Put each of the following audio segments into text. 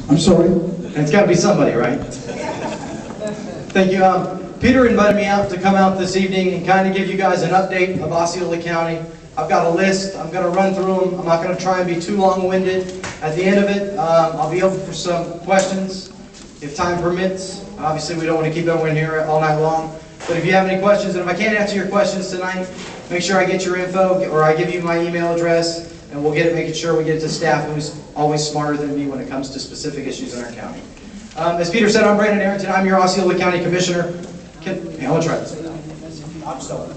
I'm sorry. It's got to be somebody, right? Thank you. Peter invited me out to come out this evening and kind of give you guys an update of Osceola County. I've got a list. I'm going to run through them. I'm not going to try and be too long-winded. At the end of it, I'll be open for some questions if time permits. Obviously, we don't want to keep everyone here all night long. But if you have any questions, and if I can't answer your questions tonight, make sure I get your info or I give you my email address, and we'll get it, making sure we get it to staff who's always smarter than me when it comes to specific issues in our county. As Peter said, I'm Brandon Arrington. I'm your Osceola County Commissioner. I'm going to try this. I'm sorry.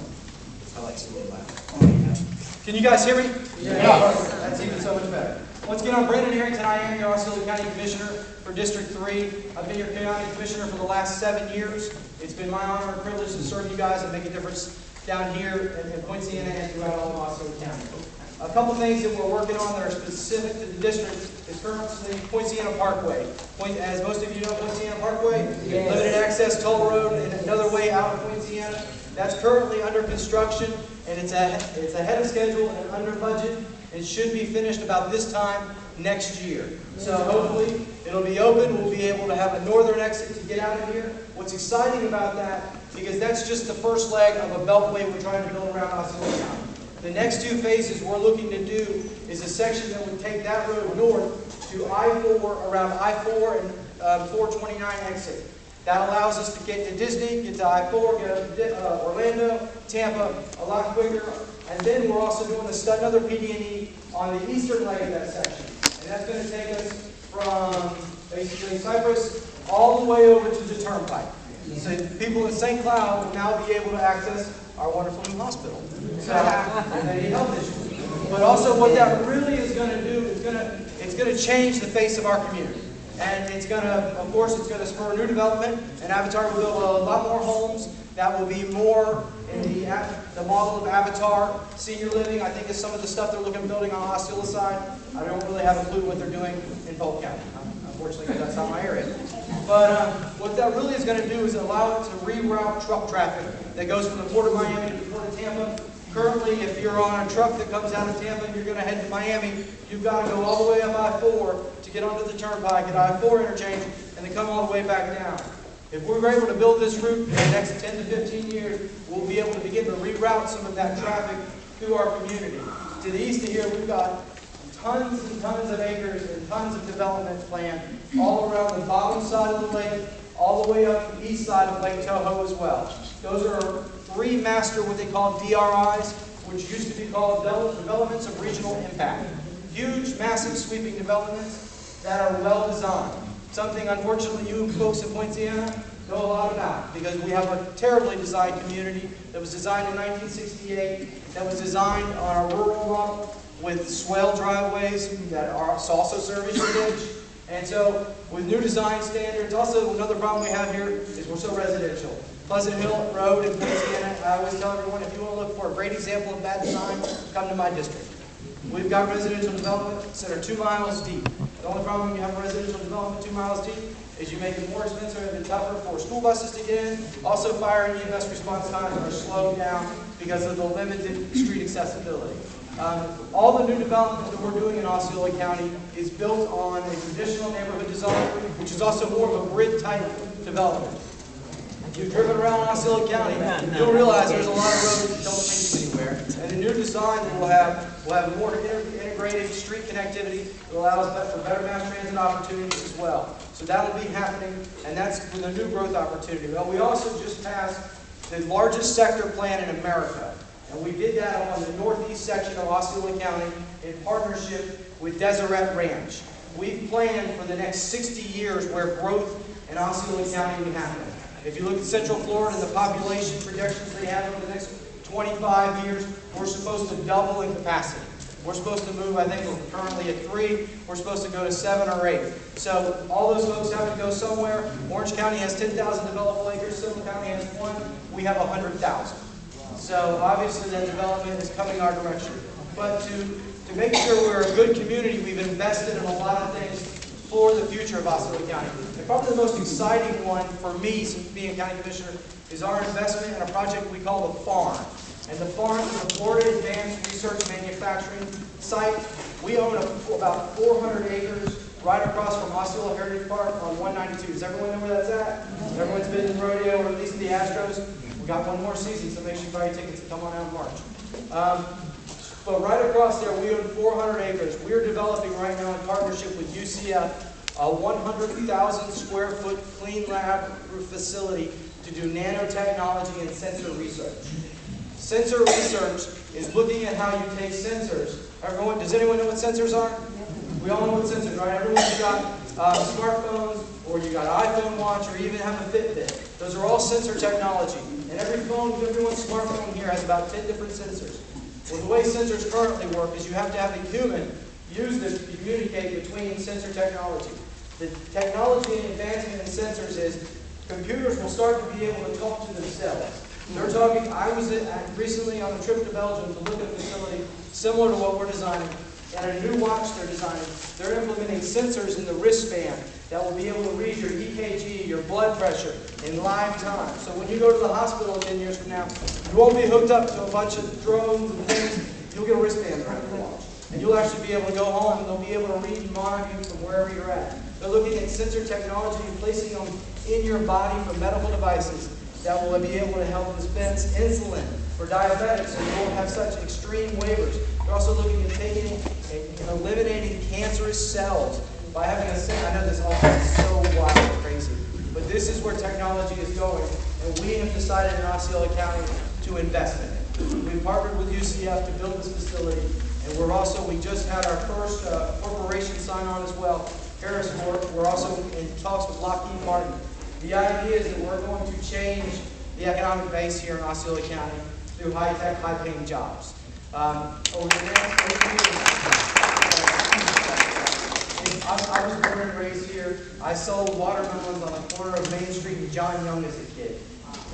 I like to loud. Can you guys hear me? Yeah. That's even so much better. Once again, I'm Brandon Arrington. I am your Osceola County Commissioner for District 3. I've been your county commissioner for the last 7 years. It's been my honor and privilege to serve you guys and make a difference down here in Point Siena and throughout all of Osceola County. A couple things that we're working on that are specific to the district is currently Point Siena Parkway. As most of you know, Point Siena Parkway, limited access toll road and another way out of Point Siena. That's currently under construction, and it's ahead of schedule and under budget. It should be finished about this time next year. So hopefully it'll be open. We'll be able to have a northern exit to get out of here. What's exciting about that, because that's just the first leg of a beltway we're trying to build around Osceola County. The next two phases we're looking to do is a section that would take that road north to I-4, around I-4 and 429 exit. That allows us to get to Disney, get to I-4, get up to Orlando, Tampa a lot quicker. And then we're also doing another PD&E on the eastern leg of that section. And that's going to take us from basically Cypress all the way over to the Turnpike. So people in St. Cloud will now be able to access our wonderful new hospital. So they need health issues. But also what that really is going to do is it's going to change the face of our community. And it's going to, of course, it's going to spur new development. And Avatar will build a lot more homes that will be more in the model of Avatar. Senior living, I think, is some of the stuff they're looking at building on Osceola side. I don't really have a clue what they're doing in Polk County, unfortunately, because that's not my area. But what that really is going to do is allow it to reroute truck traffic that goes from the Port of Miami to the Port of Tampa. Currently, if you're on a truck that comes out of Tampa and you're going to head to Miami, you've got to go all the way up I-4 to get onto the Turnpike at I-4 interchange and then come all the way back down. If we're able to build this route in the next 10 to 15 years, we'll be able to begin to reroute some of that traffic through our community. To the east of here, we've got tons and tons of acres and tons of development planned all around the bottom side of the lake, all the way up the east side of Lake Tahoe as well. Those are three master, what they call DRIs, which used to be called developments of regional impact. Huge, massive, sweeping developments that are well designed. Something, unfortunately, you folks in Point Siena know a lot about, because we have a terribly designed community that was designed in 1968, that was designed on a rural model with swale driveways that also serve as shading. And so, with new design standards, also another problem we have here is we're so residential. Pleasant Hill Road in Point Siena, I always tell everyone, if you want to look for a great example of bad design, come to my district. We've got residential developments that are 2 miles deep. The only problem when you have a residential development 2 miles deep is you make it more expensive and tougher for school buses to get in. Also, fire and EMS response times are slowed down because of the limited street accessibility. All the new development that we're doing in Osceola County is built on a traditional neighborhood design, which is also more of a grid-type development. If you've driven around Osceola County, you'll realize there's a lot of roads that don't take you anywhere. And the new design that we'll have more integrated street connectivity that allows for better mass transit opportunities as well. So that'll be happening, and that's with a new growth opportunity. Well, we also just passed the largest sector plan in America. And we did that on the northeast section of Osceola County in partnership with Deseret Ranch. We've planned for the next 60 years where growth in Osceola County will happen. If you look at Central Florida and the population projections they have over the next 25 years, we're supposed to double in capacity. We're supposed to move, I think we're currently at 3, we're supposed to go to 7 or 8. So all those folks have to go somewhere. Orange County has 10,000 developable acres, Silver County has 1, we have 100,000. So obviously that development is coming our direction. But to make sure we're a good community, we've invested in a lot of things for the future of Osceola County. And probably the most exciting one for me, since being a county commissioner, is our investment in a project we call the Farm. And the Farm is a Florida Advanced Research Manufacturing site. We own about 400 acres right across from Osceola Heritage Park on 192. Does everyone know where that's at? Everyone's been to the rodeo, or at least the Astros. We got one more season, so make sure you buy your tickets and come on out in March. But right across there, we own 400 acres. We're developing right now in partnership with UCF a 100,000 square foot clean lab facility to do nanotechnology and sensor research. Sensor research is looking at how you take sensors. Everyone, does anyone know what sensors are? We all know what sensors are, right? Everyone's got smartphones, or you got an iPhone watch, or you even have a Fitbit. Those are all sensor technology. And everyone's smartphone here has about 10 different sensors. Well, the way sensors currently work is you have to have a human use this to communicate between sensor technology. The technology and advancement in sensors is computers will start to be able to talk to themselves. They're talking, I was recently on a trip to Belgium to look at a facility similar to what we're designing. And a new watch they're designing, they're implementing sensors in the wristband that will be able to read your EKG, your blood pressure, in live time. So when you go to the hospital 10 years from now, you won't be hooked up to a bunch of drones and things. You'll get a wristband around your watch. And you'll actually be able to go home and they'll be able to read and monitor you from wherever you're at. They're looking at sensor technology and placing them in your body for medical devices that will be able to help dispense insulin for diabetics so you won't have such extreme waivers. They're also looking at taking and eliminating cancerous cells by having a sensor. I know this all sounds so wild and crazy, but this is where technology is going, and we have decided in Osceola County to invest in it. We've partnered with UCF to build this facility, and we just had our first corporation sign on as well, Harrisport. We're also in talks with Lockheed Martin. The idea is that we're going to change the economic base here in Osceola County through high-tech, high-paying jobs. Over the next 8 years, I was born and raised here. I sold watermelons on the corner of Main Street and John Young as a kid.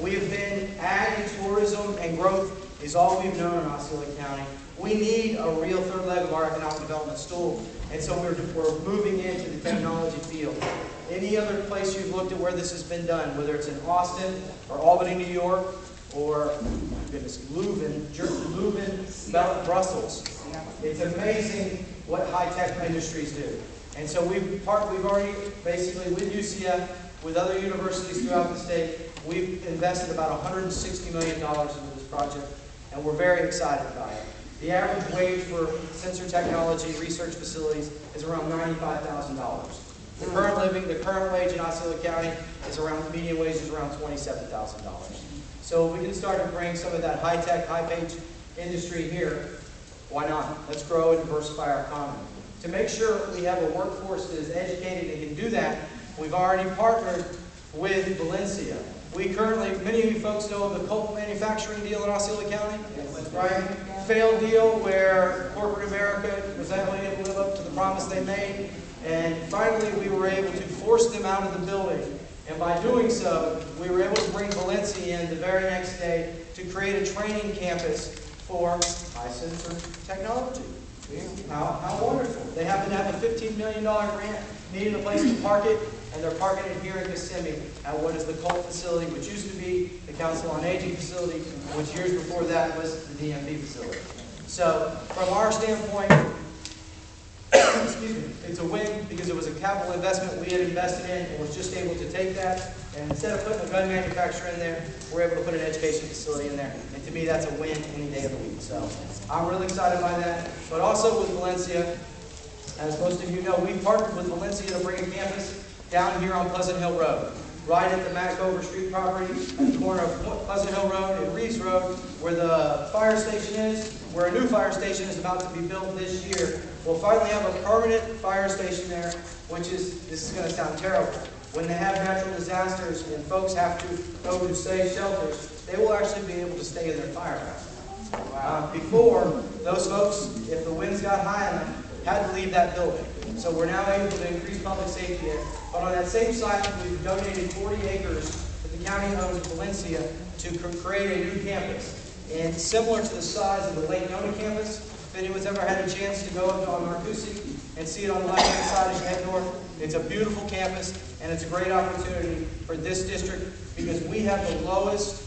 We have been ag and tourism and growth is all we've known in Osceola County. We need a real third leg of our economic development stool, and so we're moving into the technology field. Any other place you've looked at where this has been done, whether it's in Austin or Albany, New York, or Leuven, Brussels. It's amazing what high-tech industries do. And so we've already, basically, with UCF, with other universities throughout the state, we've invested about $160 million into this project, and we're very excited about it. The average wage for sensor technology research facilities is around $95,000. The current wage in Osceola County is median wage is around $27,000. So if we can start to bring some of that high-tech, high-paid industry here, why not? Let's grow and diversify our economy. To make sure we have a workforce that is educated and can do that, we've already partnered with Valencia. We currently, many of you folks know of the Colt manufacturing deal in Osceola County, right? Failed deal where corporate America was able to live up to the promise they made. And finally, we were able to force them out of the building. And by doing so, we were able to bring Valencia in the very next day to create a training campus for high sensor technology. How wonderful. They happen to have a $15 million grant, needing a place to park it, and they're parking it here in Kissimmee at what is the Colt facility, which used to be the Council on Aging facility, which years before that was the DMV facility. So, from our standpoint, excuse me, it's a win because it was a capital investment we had invested in and was just able to take that, and instead of putting a gun manufacturer in there, we're able to put an education facility in there. And to me, that's a win any day of the week. So I'm really excited by that. But also with Valencia, as most of you know, we partnered with Valencia to bring a campus down here on Pleasant Hill Road, right at the Mackover Street property, at the corner of Pleasant Hill Road and Reeves Road, where the fire station is, where a new fire station is about to be built this year. We'll finally have a permanent fire station there, which is, this is going to sound terrible, when they have natural disasters and folks have to go to safe shelters, they will actually be able to stay in their firehouse. Before, those folks, if the winds got high enough, had to leave that building. So we're now able to increase public safety there. But on that same site, we've donated 40 acres that the county owns in Valencia to create a new campus. And similar to the size of the Lake Nona campus, if anyone's ever had a chance to go up to Marcusi and see it on the left-hand side as you head north, it's a beautiful campus, and it's a great opportunity for this district because we have the lowest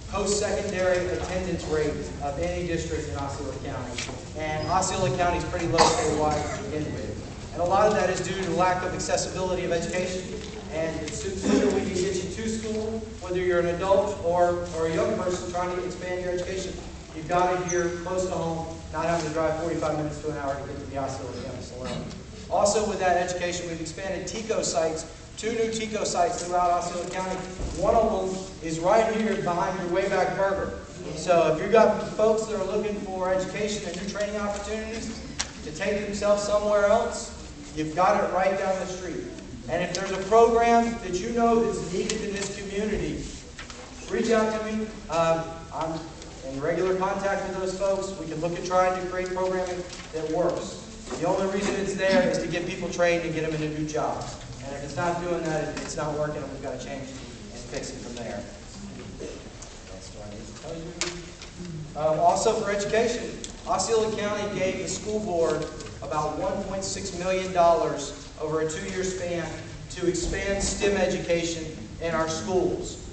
post-secondary attendance rate of any district in Osceola County. And Osceola County is pretty low statewide to begin with. And a lot of that is due to lack of accessibility of education. And the sooner we can get you to school, whether you're an adult or a young person trying to expand your education, you've got it here close to home, not having to drive 45 minutes to an hour to get to the Osceola campus alone. Also with that education, we've expanded TECO sites, 2 new TECO sites throughout Osceola County. One of them is right here behind your Wayback Burger. So if you've got folks that are looking for education and new training opportunities to take themselves somewhere else, you've got it right down the street. And if there's a program that you know that's needed in this community, reach out to me. I'm in regular contact with those folks. We can look at trying to create programming that works. The only reason it's there is to get people trained and get them into new jobs. And if it's not doing that, it's not working, and we've got to change and fix it from there. Also for education, Osceola County gave the school board about $1.6 million over a 2-year span to expand STEM education in our schools.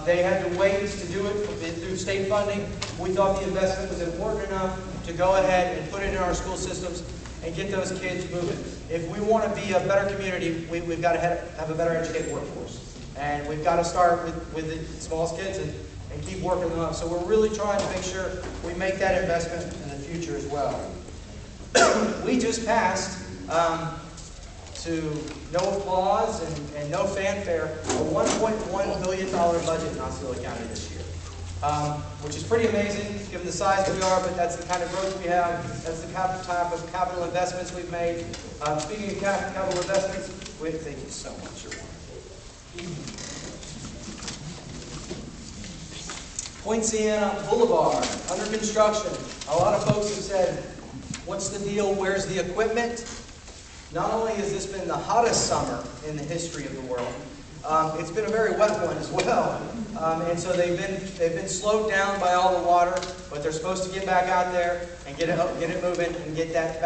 They had to wait to do it through state funding. We thought the investment was important enough to go ahead and put it in our school systems and get those kids moving. If we want to be a better community, we've got to have a better educated workforce. And we've got to start with the smallest kids and keep working them up. So we're really trying to make sure we make that investment in the future as well. We just passed, to no applause and no fanfare, a $1.1 billion budget in Osceola County this year. Which is pretty amazing given the size we are, but that's the kind of growth we have. That's the type of capital investments we've made. Speaking of capital investments, thank you so much. You're wonderful. Point Siena Boulevard, under construction. A lot of folks have said, what's the deal? Where's the equipment? Not only has this been the hottest summer in the history of the world, it's been a very wet one as well. And so they've been slowed down by all the water, but they're supposed to get back out there and get it moving and get that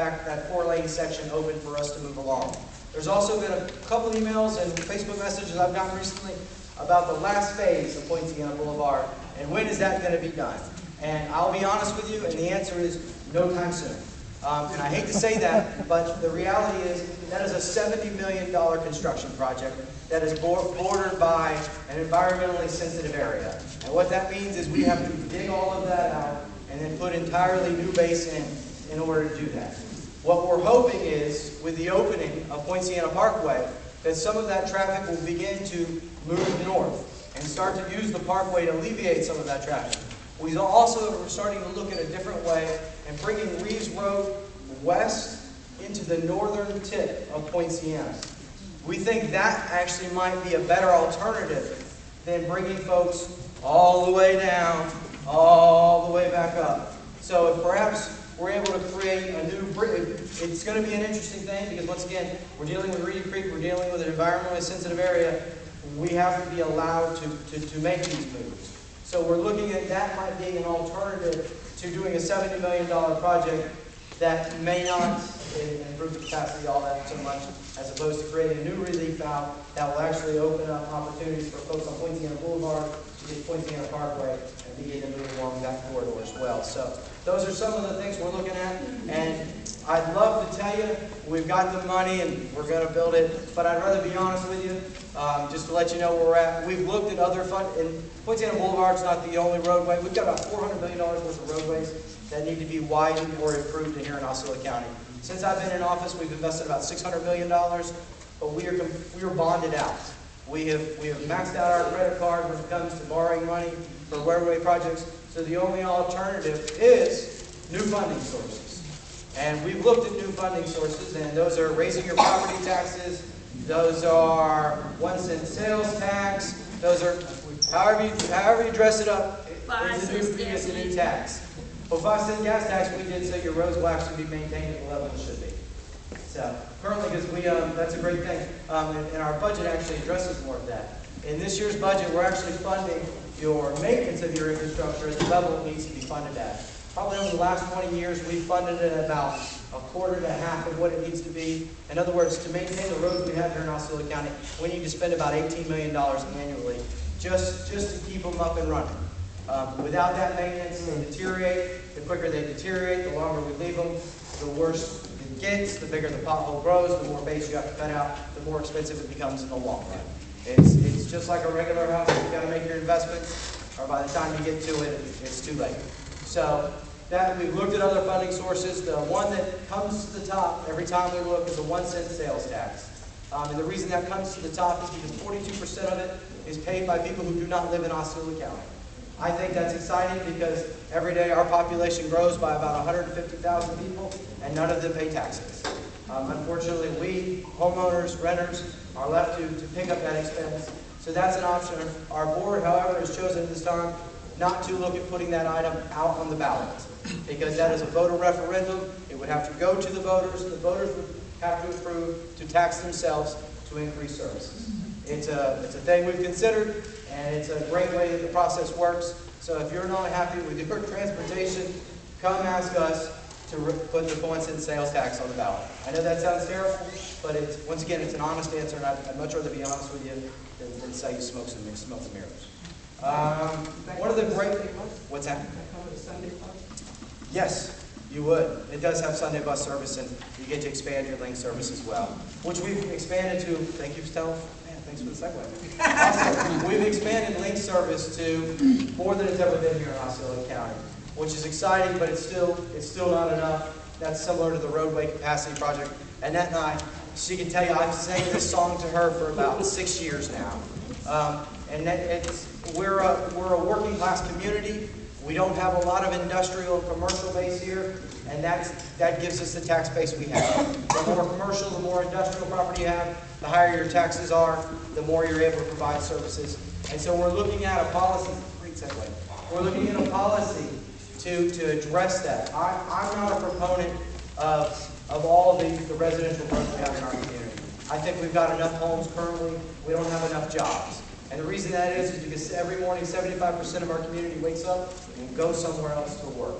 4-lane section open for us to move along. There's also been a couple emails and Facebook messages I've gotten recently about the last phase of Point Siena Boulevard and when is that going to be done. And I'll be honest with you, and the answer is no time soon. And I hate to say that, but the reality is that is a $70 million construction project that is bordered by an environmentally sensitive area. And what that means is we have to dig all of that out and then put entirely new base in order to do that. What we're hoping is, with the opening of Point Siena Parkway, that some of that traffic will begin to move north and start to use the parkway to alleviate some of that traffic. We also are starting to look at a different way and bringing Reeves Road west into the northern tip of Point Siena. We think that actually might be a better alternative than bringing folks all the way down, all the way back up. So if perhaps we're able to create a new bridge, it's going to be an interesting thing because once again, we're dealing with Reedy Creek, we're dealing with an environmentally sensitive area. We have to be allowed to make these moves. So we're looking at that might be an alternative to doing a $70 million project that may not improve the capacity all that so much, as opposed to creating a new relief valve that will actually open up opportunities for folks on Point Siena Boulevard to get Point Siena Parkway and begin to move along that corridor as well. So those are some of the things we're looking at, and I'd love to tell you we've got the money and we're going to build it, but I'd rather be honest with you, just to let you know where we're at. We've looked at other and Point Siena Boulevard is not the only roadway. We've got about $400 million worth of roadways that need to be widened or improved in here in Osceola County. Since I've been in office, we've invested about $600 million, but we are bonded out. We have maxed out our credit card when it comes to borrowing money for roadway projects, so the only alternative is new funding sources. And we've looked at new funding sources, and those are raising your property taxes, those are 1-cent sales tax, those are, however you dress it up, it's a new tax. Well, 5-cent gas tax we did so your roads will actually be maintained at the level it should be. So currently, because that's a great thing, and our budget actually addresses more of that. In this year's budget, we're actually funding your maintenance of your infrastructure at the level it needs to be funded at. Probably over the last 20 years, we've funded it at about a quarter to half of what it needs to be. In other words, to maintain the roads we have here in Osceola County, we need to spend about $18 million annually just to keep them up and running. Without that maintenance, they deteriorate. The quicker they deteriorate, the longer we leave them, the worse it gets, the bigger the pothole grows, the more base you have to cut out, the more expensive it becomes in the long run. It's just like a regular house. You got to make your investments, or by the time you get to it, it's too late. So that we've looked at other funding sources. The one that comes to the top every time we look is a 1-cent sales tax. And the reason that comes to the top is because 42% of it is paid by people who do not live in Osceola County. I think that's exciting because every day our population grows by about 150,000 people, and none of them pay taxes. Unfortunately, we, homeowners, renters, are left to pick up that expense. So that's an option. Our board, however, has chosen this time not to look at putting that item out on the ballot, because that is a voter referendum. It would have to go to the voters. The voters would have to approve to tax themselves to increase services. It's a thing we've considered, and it's a great way that the process works. So if you're not happy with your transportation, come ask us to put the 1-cent sales tax on the ballot. I know that sounds terrible, but once again, it's an honest answer, and I'd much rather be honest with you than say you smoke and mirrors. One of the great, what's that? Yes, you would. It does have Sunday bus service, and you get to expand your link service as well, which we've expanded to. Thank you, Stella. Man, thanks for the segue. Also, we've expanded link service to more than it's ever been here in Osceola County, which is exciting, but it's still not enough. That's similar to the roadway capacity project. Annette and I, she can tell you, I've sang this song to her for about 6 years now. We're a working class community. We don't have a lot of industrial and commercial base here, and that gives us the tax base we have. The more commercial, the more industrial property you have, the higher your taxes are, the more you're able to provide services. And so we're looking at a policy, we're looking at a policy to address that. I'm not a proponent of all the residential growth we have in our community. I think we've got enough homes currently. We don't have enough jobs. And the reason that is because every morning 75% of our community wakes up and goes somewhere else to work.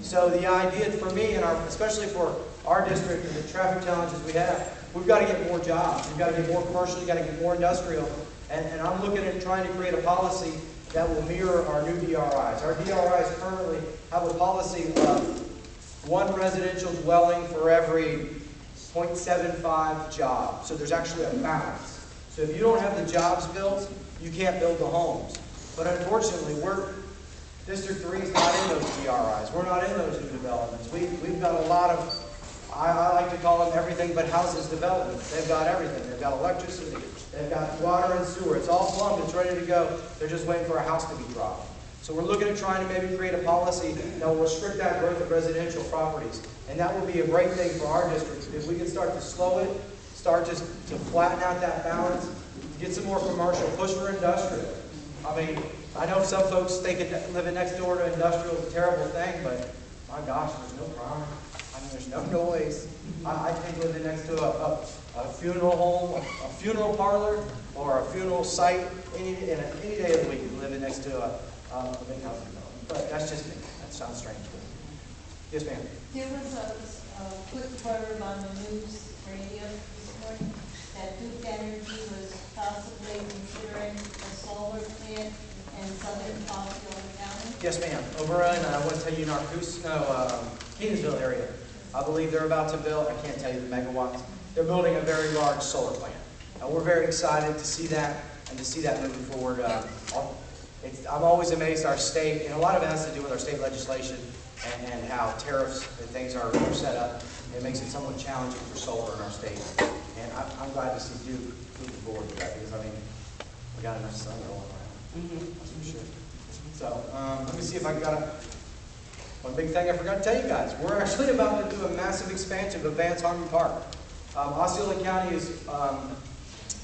So the idea for me, and especially for our district and the traffic challenges we have, we've got to get more jobs. We've got to get more commercial. We've got to get more industrial. And I'm looking at trying to create a policy that will mirror our new DRIs. Our DRIs currently have a policy of one residential dwelling for every 0.75 job. So there's actually a balance. So if you don't have the jobs built, you can't build the homes. But unfortunately, District 3 is not in those DRIs. We're not in those new developments. We've got a lot of, I like to call them everything but houses developments. They've got everything. They've got electricity. They've got water and sewer. It's all plumbed. It's ready to go. They're just waiting for a house to be dropped. So we're looking at trying to maybe create a policy that will restrict that growth of residential properties. And that will be a great thing for our district. If we can start to slow it, start to flatten out that balance, get some more commercial, push for industrial. I mean, I know some folks think living next door to industrial is a terrible thing, but my gosh, there's no crime. I mean, there's no noise. I think living next to a funeral home, a funeral parlor, or a funeral site any day of the week, living next to a big house development. But that's just me. That sounds strange. Yes, ma'am. There was a quick word on the news radio this morning that Duke Energy was possibly considering a solar plant in southern Osceola County. Yes, ma'am. Over in, I want to tell you, Kenansville area. I believe they're about to build, I can't tell you the megawatts, they're building a very large solar plant. And we're very excited to see that and to see that moving forward. I'm always amazed our state, and a lot of it has to do with our state legislation and how tariffs and things are set up. It makes it somewhat challenging for solar in our state. And I'm glad to see Duke moving forward with that because, I mean, we got enough sun rolling around. That's for sure. So, let me see if I got one big thing I forgot to tell you guys. We're actually about to do a massive expansion of Vance Harmon Park. Osceola County is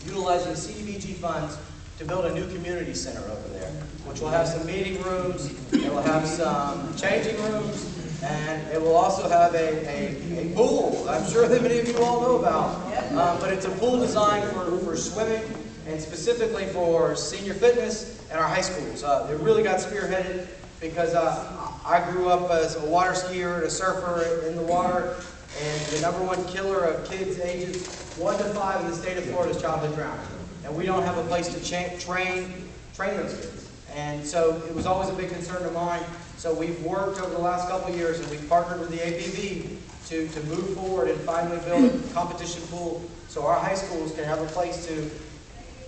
utilizing CDBG funds to build a new community center over there, which will have some meeting rooms, it will have some changing rooms, and it will also have a pool. I'm sure that many of you all know about. But it's a pool designed for swimming and specifically for senior fitness and our high schools. It really got spearheaded because I grew up as a water skier and a surfer in the water, and the #1 killer of kids ages 1 to 5 in the state of Florida is childhood drowning. And we don't have a place to train those kids. And so it was always a big concern of mine. So we've worked over the last couple of years and we've partnered with the APB to move forward and finally build a competition pool so our high schools can have a place to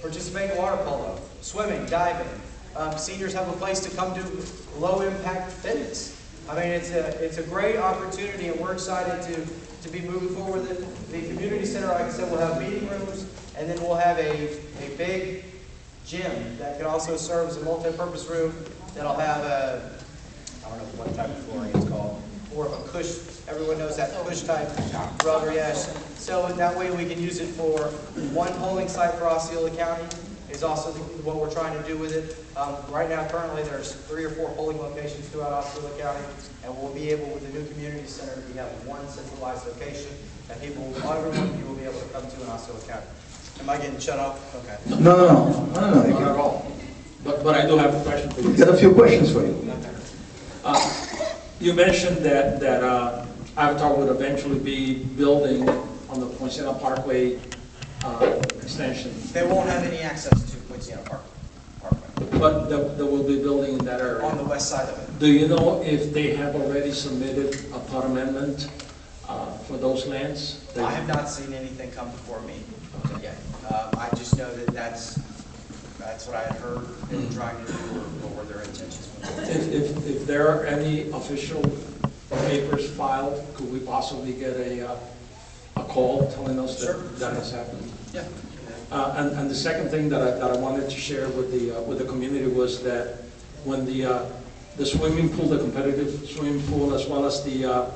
participate in water polo, swimming, diving. Seniors have a place to come do low-impact fitness. I mean, it's a great opportunity, and we're excited to be moving forward with it. The community center, like I said, will have meeting rooms, and then we'll have a big gym that can also serve as a multi-purpose room that'll have a, I don't know what type of flooring it's called, more of a cush. Everyone knows that cush type rubber, yes. So that way we can use it for one polling site for Osceola County is also what we're trying to do with it. Right now, currently, there's 3 or 4 polling locations throughout Osceola County, and we'll be able, with the new community center, we have one centralized location that everyone of you will be able to come to in Osceola County. Am I getting shut off? Okay. No. Not at all. But I do have a question for you. Got a few questions for you. You mentioned that Avatar would eventually be building on the Poinciana Parkway extension, They won't have any access to Poinciana Parkway but there will be building in that area. on the west side of it. Do you know if they have already submitted a plot amendment for those lands? I have not seen anything come before me yet. I just know that that's what I had heard them trying to do, or were their intentions. If there are any official papers filed, could we possibly get a call telling us Sure. that has happened? Yeah. And the second thing that I wanted to share with the community was that when the swimming pool, the competitive swimming pool, as well as the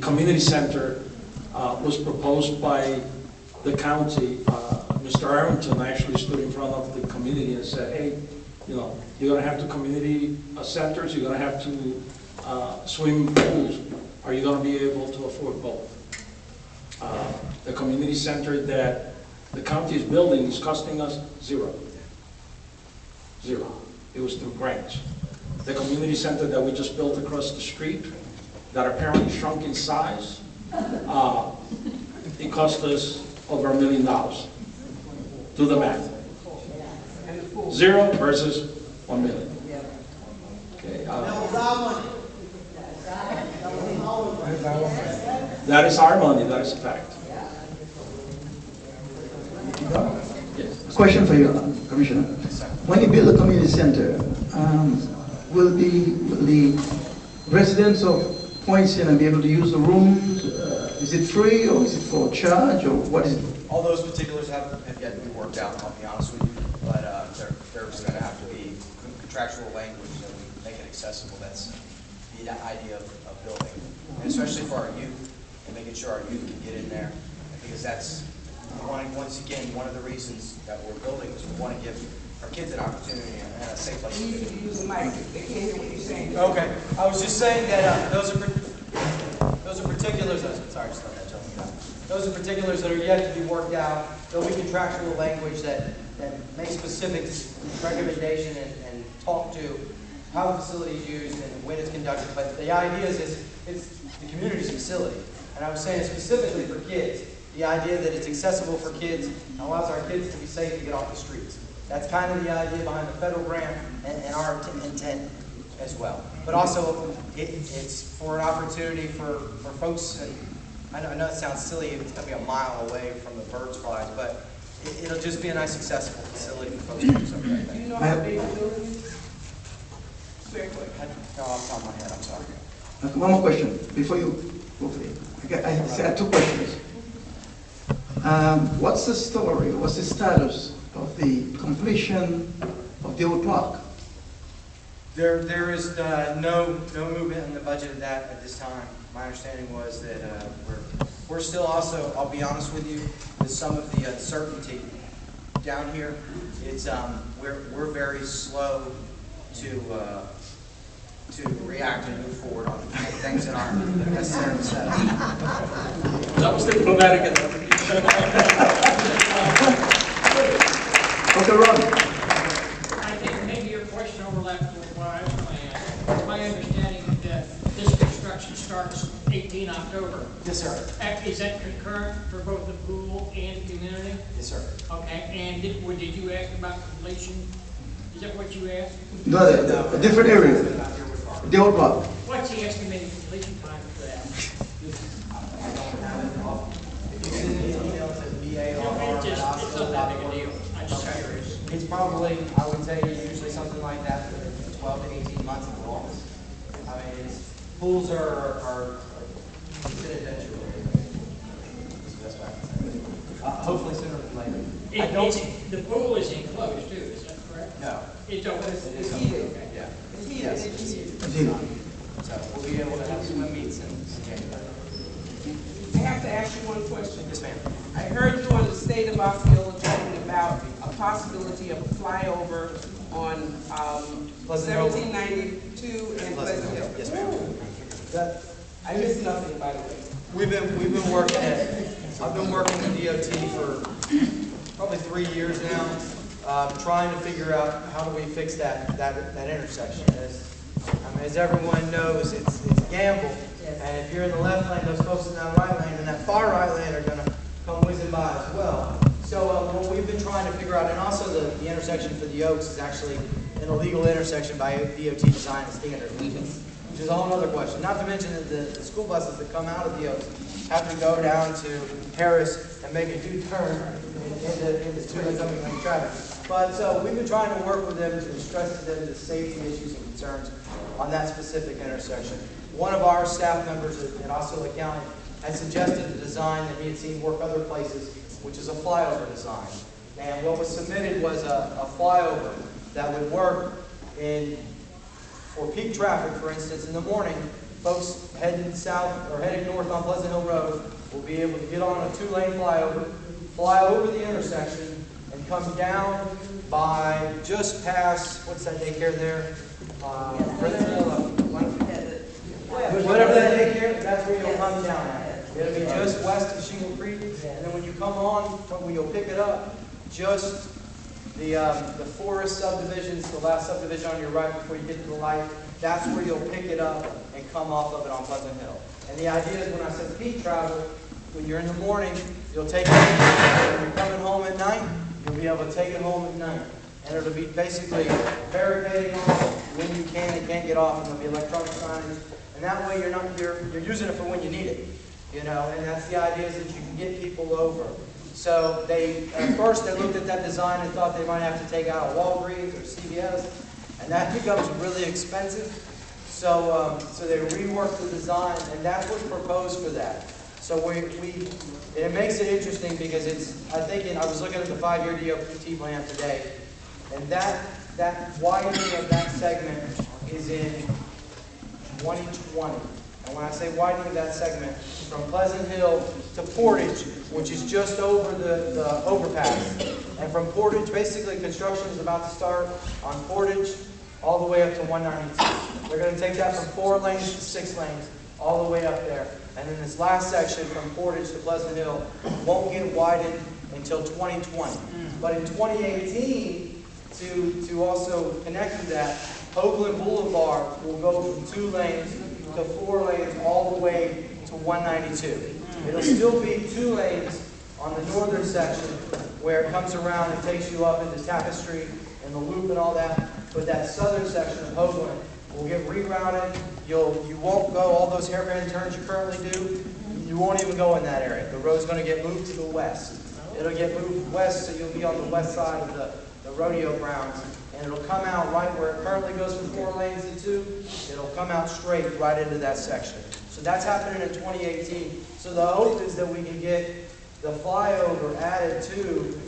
community center was proposed by the county, Mr. Arrington actually stood in front of the community and said, hey, you're going to have 2 community centers, you're going to have 2 swimming pools. Are you going to be able to afford both? The community center that the county is building is costing us $0. It was through grants. The community center that we just built across the street, that apparently shrunk in size, it cost us over $1 million. Do the math. 0 versus 1 million. Okay, that is our money, that is a fact. Yes. Question for you, Commissioner. When you build a community center, will the residents of Poinciana be able to use the rooms? Is it free, or is it for charge, or what is it? All those particulars have yet to be worked out, I'll be honest with you, but there's going to have to be contractual language that we make it accessible. That's the idea of building, and especially for our youth, and making sure our youth can get in there, because that's, once again, one of the reasons that we're building is we want to give our kids an opportunity and a safe place to You need live. to use the mic, they can't hear what you're saying. Okay, I was just saying that those are particulars, sorry, just let that jump me down. Those are particulars that are yet to be worked out. There'll be contractual language that makes specific recommendation and talk to how the facility is used and when it's conducted. But the idea is it's the community's facility. And I was saying specifically for kids, the idea that it's accessible for kids and allows our kids to be safe to get off the streets. That's kind of the idea behind the federal grant and our intent as well. But also, it's for an opportunity for folks, and I know it sounds silly, it's going to be a mile away from the bird slides, but it'll just be a nice, accessible facility for folks to do something like Do you that. know how big the building is? Very quick. No, off the top of my head, I'm sorry. One more question before you go for it. I have 2 questions. What's the story? What's the status of the completion of the old park? There is no movement in the budget of that at this time. My understanding was that we're still also, I'll be honest with you, with some of the uncertainty down here, it's we're very slow to react and move forward on things that aren't necessarily set. That was diplomatic enough. Okay, Ron. I think maybe your question overlaps with what I was going to ask. My understanding is that this construction starts 18 October. Yes, sir. Is that concurrent for both the pool and the community? Yes, sir. Okay, and did you ask about completion? Is that what you asked? No, a different area. The old park. What's the estimated completion time for that? stop that big a work. deal. I'm just curious. It's probably, I would say, usually something like that for 12 to 18 months at the longest. I mean, pools are it's an adventure. That's the best way I can say it. Hopefully sooner than later. I don't. The pool is enclosed too, is that correct? No. It's open. It is heated. okay, yeah. It's heated. Yes, It's it's heated. heated. So we'll be able to have swim meets in January. I have to ask you one question. Yes, ma'am. I heard you on the state of Osceola talking about a possibility of a flyover on Pleasant Hill. 1792 and Pleasant Hill. Yes, ma'am. That, I missed nothing, by the way. we've been working it. I've been working with DOT for probably 3 years now, trying to figure out how do we fix that intersection. As everyone knows, it's a gamble. And if you're in the left lane, those folks in that right lane and that far right lane are going to come whizzing by as well. So what we've been trying to figure out, and also the intersection for the Oaks is actually an illegal intersection by DOT design and standard, which is a whole other question. Not to mention that the school buses that come out of the Oaks have to go down to Harris and make a U-turn into two-lane coming traffic. But so we've been trying to work with them to stress to them the safety issues and concerns on that specific intersection. One of our staff members at Osceola County had suggested a design that he had seen work other places, which is a flyover design. And what was submitted was a flyover that would work for peak traffic, for instance, in the morning. Folks heading south or heading north on Pleasant Hill Road will be able to get on a two-lane flyover, fly over the intersection, and come down by just past, what's that daycare there? Whatever that daycare, that's where you'll come down at. It'll be just west of Shingle Creek, and then when you come on, when you'll pick it up, just the forest subdivisions, the last subdivision on your right before you get to the light, that's where you'll pick it up and come off of it on Pleasant Hill. And the idea is when I said peak travel, when you're in the morning, you'll take it, when you're coming home at night, you'll be able to take it home at night. And it'll be basically barricading off when you can and can't get off, and there'll be electronic signage. And that way you're using it for when you need it. You know, and that's the idea, is that you can get people over. So at first they looked at that design and thought they might have to take out a Walgreens or CVS, and that becomes really expensive. So they reworked the design, and that's what's proposed for that. So it makes it interesting because I was looking at the 5-year DOT plan today, and that widening of that segment is in 2020. And when I say widening of that segment, from Pleasant Hill to Portage, which is just over the overpass. And from Portage, basically construction is about to start on Portage all the way up to 192. They're going to take that from 4 lanes to 6 lanes, all the way up there. And then this last section from Portage to Pleasant Hill won't get widened until 2020. But in 2018, to also connect to that, Oakland Boulevard will go from 2 lanes to 4 lanes all the way to 192. It'll still be 2 lanes on the northern section where it comes around and takes you up into Tapestry and the Loop and all that. But that southern section of Oakland will get rerouted. You won't go all those hairpin turns you currently do. You won't even go in that area. The road's going to get moved to the west. It'll get moved west, so you'll be on the west side of the rodeo grounds. And it'll come out right where it currently goes from 4 lanes to 2. It'll come out straight right into that section. So that's happening in 2018. So the hope is that we can get the flyover added to